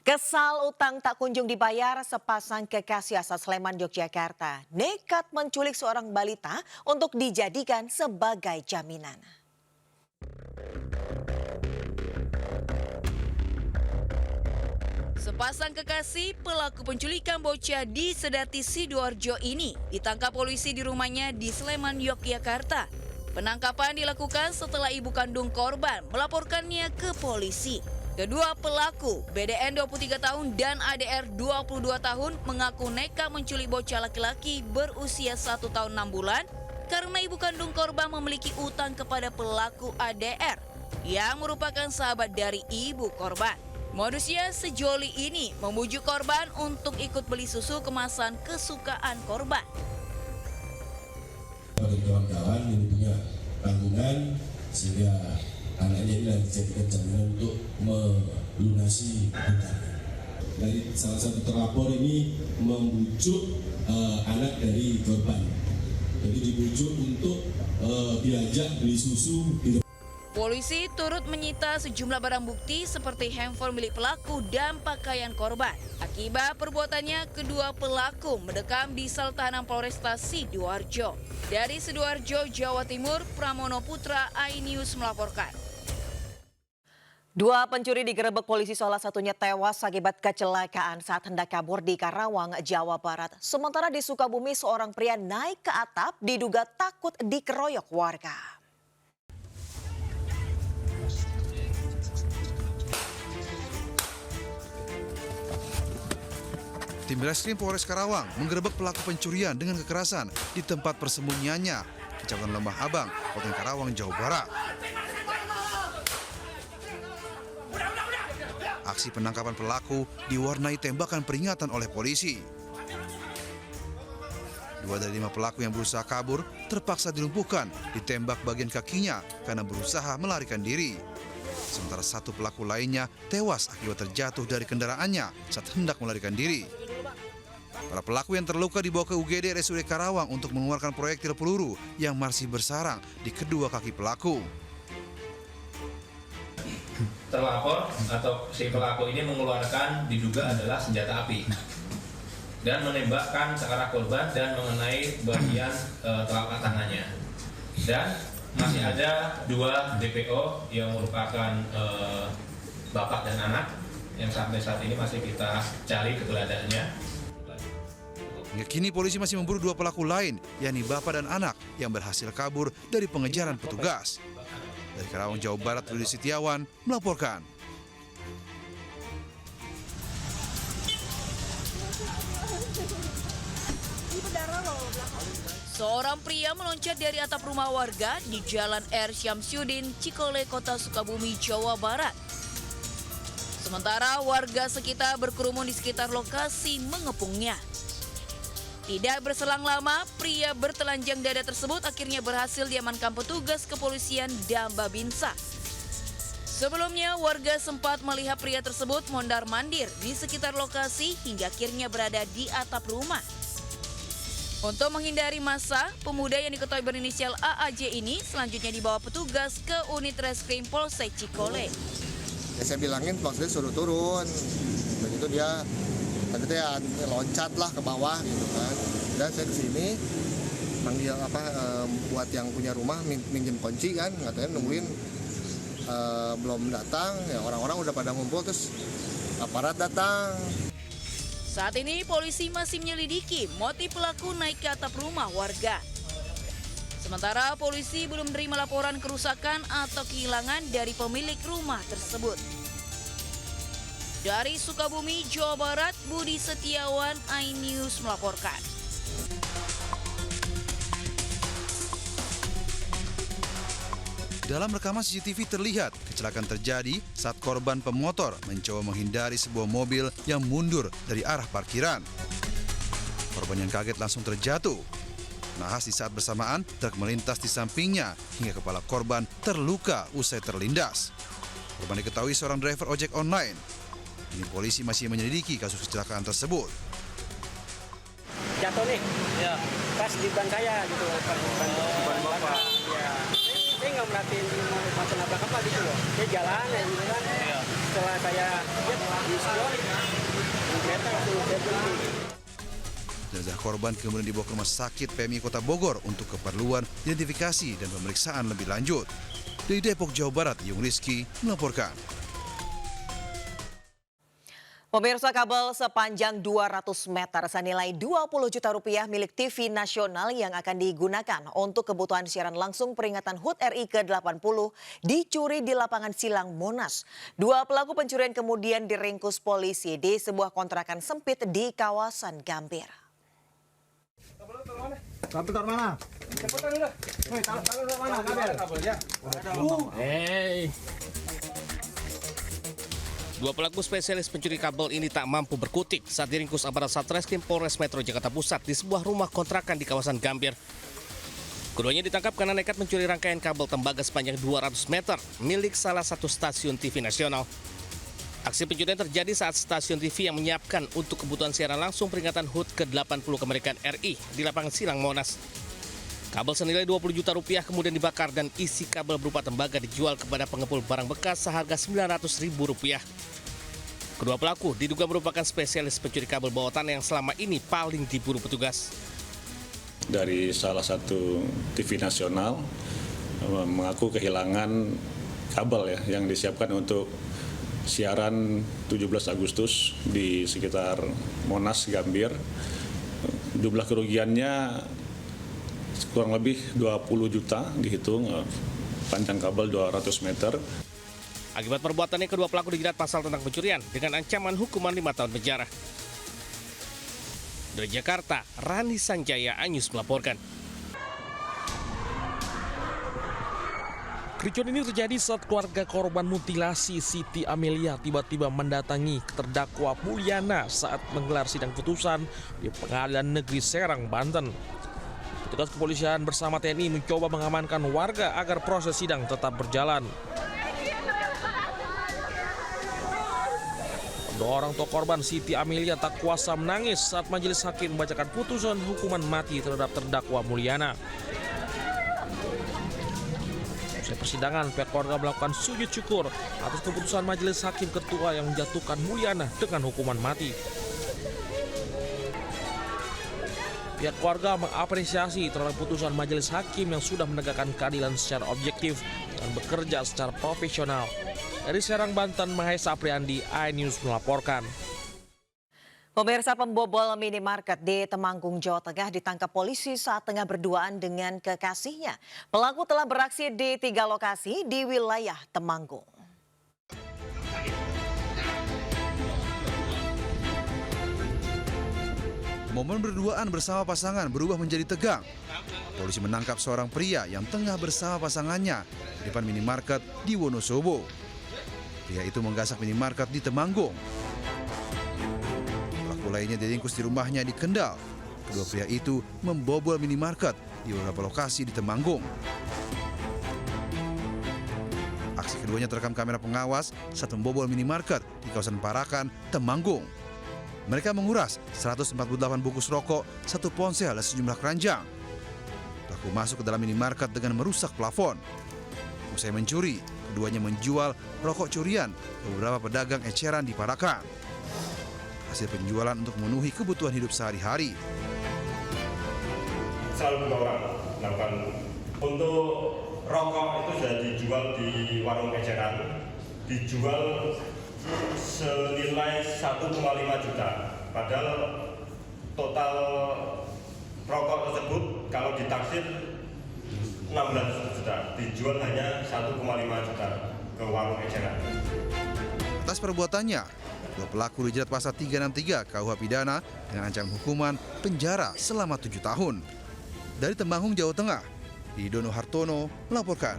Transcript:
Kesal utang tak kunjung dibayar, sepasang kekasih asal Sleman, Yogyakarta nekat menculik seorang balita untuk dijadikan sebagai jaminan. Sepasang kekasih pelaku penculikan bocah di Sedati Sidoarjo ini ditangkap polisi di rumahnya di Sleman, Yogyakarta. Penangkapan dilakukan setelah ibu kandung korban melaporkannya ke polisi. Kedua pelaku, BDN 23 tahun dan ADR 22 tahun, mengaku nekat menculik bocah laki-laki berusia 1 tahun 6 bulan karena ibu kandung korban memiliki utang kepada pelaku ADR yang merupakan sahabat dari ibu korban. Modusnya sejoli ini membujuk korban untuk ikut beli susu kemasan kesukaan korban. Bagi kawan-kawan yang punya tanggungan sehingga anaknya ini dijadikan jaminan untuk melunasi hutangnya. Dari salah satu terlapor ini membujuk anak dari korban, jadi dibujuk untuk diajak beli susu. Polisi turut menyita sejumlah barang bukti seperti handphone milik pelaku dan pakaian korban. Akibat perbuatannya, kedua pelaku mendekam di sel tahanan Polresta Sidoarjo. Dari Sidoarjo, Jawa Timur, Pramono Putra, iNews melaporkan. Dua pencuri digerebek polisi, salah satunya tewas akibat kecelakaan saat hendak kabur di Karawang, Jawa Barat. Sementara di Sukabumi, seorang pria naik ke atap diduga takut dikeroyok warga. Tim Reskrim Polres Karawang menggerebek pelaku pencurian dengan kekerasan di tempat persembunyiannya, Kecamatan Lembah Abang, Kota Karawang, Jawa Barat. Aksi penangkapan pelaku diwarnai tembakan peringatan oleh polisi. 2 dari 5 pelaku yang berusaha kabur terpaksa dilumpuhkan, ditembak bagian kakinya karena berusaha melarikan diri. Sementara 1 pelaku lainnya tewas akibat terjatuh dari kendaraannya saat hendak melarikan diri. Para pelaku yang terluka dibawa ke UGD RSUD Karawang untuk mengeluarkan proyektil peluru yang masih bersarang di kedua kaki pelaku. Terlapor atau si pelaku ini mengeluarkan diduga adalah senjata api dan menembakkan ke arah korban dan mengenai bagian telapak tangannya. Dan masih ada 2 DPO yang merupakan bapak dan anak yang sampai saat ini masih kita cari keberadaannya. Hingga kini polisi masih memburu 2 pelaku lain, yakni bapak dan anak yang berhasil kabur dari pengejaran petugas. Dari Karawang, Jawa Barat, Rudi Setiawan melaporkan. Seorang pria meloncat dari atap rumah warga di Jalan R. Syamsuddin, Cikole, Kota Sukabumi, Jawa Barat. Sementara warga sekitar berkerumun di sekitar lokasi mengepungnya. Tidak berselang lama, pria bertelanjang dada tersebut akhirnya berhasil diamankan petugas kepolisian dan Babinsa. Sebelumnya, warga sempat melihat pria tersebut mondar-mandir di sekitar lokasi hingga akhirnya berada di atap rumah. Untuk menghindari massa, pemuda yang diketahui berinisial AAJ ini selanjutnya dibawa petugas ke unit reskrim Polsek Cikole. Ya, saya bilangin maksudnya suruh turun, begitu dia tadi ya loncat lah ke bawah gitu kan. Dan saya kesini manggil buat yang punya rumah minjem kunci kan, katanya nungguin belum datang, ya orang-orang udah pada ngumpul terus aparat datang. Saat ini polisi masih menyelidiki motif pelaku naik ke atap rumah warga. Sementara polisi belum menerima laporan kerusakan atau kehilangan dari pemilik rumah tersebut. Dari Sukabumi, Jawa Barat, Budi Setiawan, iNews melaporkan. Dalam rekaman CCTV terlihat kecelakaan terjadi saat korban pemotor mencoba menghindari sebuah mobil yang mundur dari arah parkiran. Korban yang kaget langsung terjatuh. Nahas di saat bersamaan truk melintas di sampingnya hingga kepala korban terluka usai terlindas. Korban diketahui seorang driver ojek online. Ini polisi masih menyelidiki kasus kecelakaan tersebut. Jatuh nih, ya. Pas di ban saya gitu, ban bapak. Ya. Saya nggak merhatiin mau nabrak apa gitu loh. Dia jalan ya gitu kan. Ya. setelah saya lihat di spion, kereta langsung saya berhenti. Jenazah korban kemudian dibawa ke rumah sakit PMI Kota Bogor untuk keperluan identifikasi dan pemeriksaan lebih lanjut. Dari Depok, Jawa Barat, Yung Rizky melaporkan. Pemirsa, kabel sepanjang 200 meter senilai 20 juta rupiah milik TV nasional yang akan digunakan untuk kebutuhan siaran langsung peringatan HUT RI ke-80 dicuri di lapangan Silang Monas. Dua pelaku pencurian kemudian diringkus polisi di sebuah kontrakan sempit di kawasan Gambir. Kabel taruh mana? Cepetan udah. Woi, taruh mana kabelnya? Dua pelaku spesialis pencuri kabel ini tak mampu berkutik saat diringkus aparat Satreskrim Polres Metro Jakarta Pusat di sebuah rumah kontrakan di kawasan Gambir. Keduanya ditangkap karena nekat mencuri rangkaian kabel tembaga sepanjang 200 meter milik salah satu stasiun TV nasional. Aksi pencurian terjadi saat stasiun TV yang menyiapkan untuk kebutuhan siaran langsung peringatan HUT ke-80 kemerdekaan RI di lapangan Silang Monas. Kabel senilai 20 juta rupiah kemudian dibakar dan isi kabel berupa tembaga dijual kepada pengepul barang bekas seharga Rp900.000. Kedua pelaku diduga merupakan spesialis pencuri kabel bawah tanah yang selama ini paling diburu petugas. Dari salah satu TV nasional mengaku kehilangan kabel yang disiapkan untuk siaran 17 Agustus di sekitar Monas, Gambir. Jumlah kerugiannya kurang lebih 20 juta dihitung, panjang kabel 200 meter. Akibat perbuatannya, kedua pelaku dijerat pasal tentang pencurian dengan ancaman hukuman 5 tahun penjara. Dari Jakarta, Rani Sanjaya, Anyus melaporkan. Kericuan ini terjadi saat keluarga korban mutilasi Siti Amelia tiba-tiba mendatangi terdakwa Mulyana saat menggelar sidang putusan di Pengadilan Negeri Serang, Banten. Petugas kepolisian bersama TNI mencoba mengamankan warga agar proses sidang tetap berjalan. Kedua orang tua korban Siti Amelia tak kuasa menangis saat majelis hakim membacakan putusan hukuman mati terhadap terdakwa Mulyana. Usai persidangan, pihak keluarga melakukan sujud syukur atas keputusan majelis hakim ketua yang menjatuhkan Mulyana dengan hukuman mati. Pihak keluarga mengapresiasi terhadap putusan majelis hakim yang sudah menegakkan keadilan secara objektif dan bekerja secara profesional. Dari Serang, Banten, Mahesa Apriandi, iNews melaporkan. Pemirsa, pembobol minimarket di Temanggung, Jawa Tengah ditangkap polisi saat tengah berduaan dengan kekasihnya. Pelaku telah beraksi di 3 lokasi di wilayah Temanggung. Momen berduaan bersama pasangan berubah menjadi tegang. Polisi menangkap seorang pria yang tengah bersama pasangannya di depan minimarket di Wonosobo. Pria itu menggasak minimarket di Temanggung. Pelaku lainnya diringkus di rumahnya di Kendal. Kedua pria itu membobol minimarket di beberapa lokasi di Temanggung. Aksi keduanya terekam kamera pengawas saat membobol minimarket di kawasan Parakan, Temanggung. Mereka menguras 148 bungkus rokok, 1 ponsel dan sejumlah keranjang. Pelaku masuk ke dalam minimarket dengan merusak plafon. Usai mencuri, keduanya menjual rokok curian ke beberapa pedagang eceran di Parakan. Hasil penjualan untuk memenuhi kebutuhan hidup sehari-hari. Selalu 2 orang melakukan. Untuk rokok itu sudah dijual di warung eceran, dijual senilai 1,5 juta. Padahal total rokok tersebut kalau ditaksir 16 juta, dijual hanya 1,5 juta ke warung eceran. Atas perbuatannya, dua pelaku dijerat pasal 363 KUH Pidana dengan ancaman hukuman penjara selama 7 tahun. Dari Temanggung, Jawa Tengah, Idono Hartono melaporkan.